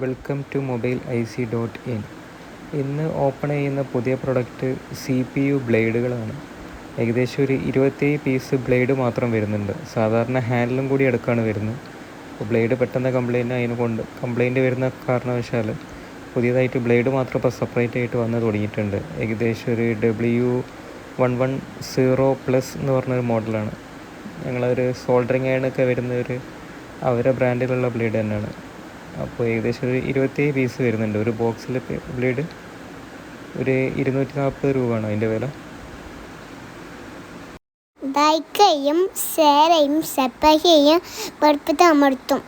Welcome to MOBILEIC.in. ഇന്ന് open ചെയ്യുന്ന പുതിയ പ്രൊഡക്റ്റ് CPU ബ്ലേഡുകളാണ്. ഏകദേശം ഒരു 27 പീസ് ബ്ലേഡ് മാത്രം വരുന്നുണ്ട്. സാധാരണ ഹാൻഡിലും കൂടി എടുക്കാണ് വരുന്നത്. അപ്പോൾ ബ്ലേഡ് പെട്ടെന്ന് കംപ്ലൈൻറ്റ് വരുന്ന കാരണവശാൽ പുതിയതായിട്ട് ബ്ലേഡ് മാത്രം ഇപ്പോൾ സെപ്പറേറ്റ് ആയിട്ട് വന്ന് തുടങ്ങിയിട്ടുണ്ട്. ഏകദേശം ഒരു W110+ എന്ന് പറഞ്ഞൊരു മോഡലാണ്. ഞങ്ങളൊരു സോൾഡറിങ് അയണൊക്കെ വരുന്ന അവരുടെ ബ്രാൻഡിലുള്ള ബ്ലേഡ് തന്നെയാണ്. അപ്പോൾ ഏകദേശം ഒരു 27 പീസ് വരുന്നുണ്ട്. ഒരു ബോക്സിൽ ബ്ലേഡ് ഒരു 240 രൂപയാണ് അതിൻ്റെ വില. ലൈക്കും ഷെയറും സബ്സ്ക്രൈബ് ചെയ്യും, ബെൽബട്ടൺ അമർത്തും.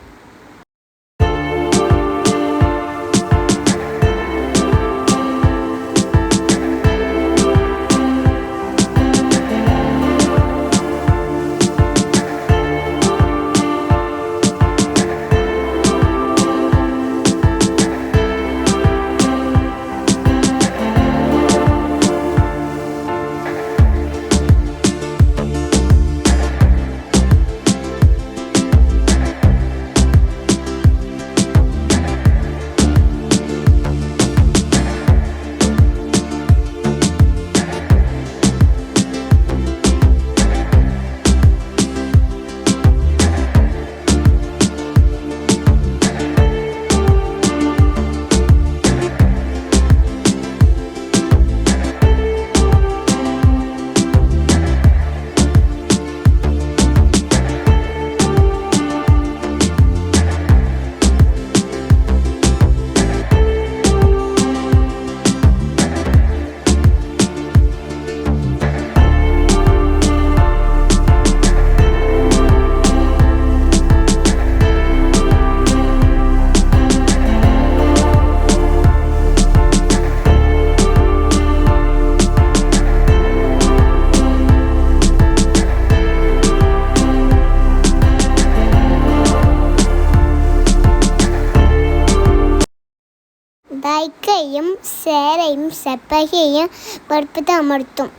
ലൈക്കും ഷെയറും സബ്സ്ക്രൈബ് ചെയ്യും, ബെൽബട്ടൺ അമർത്തും.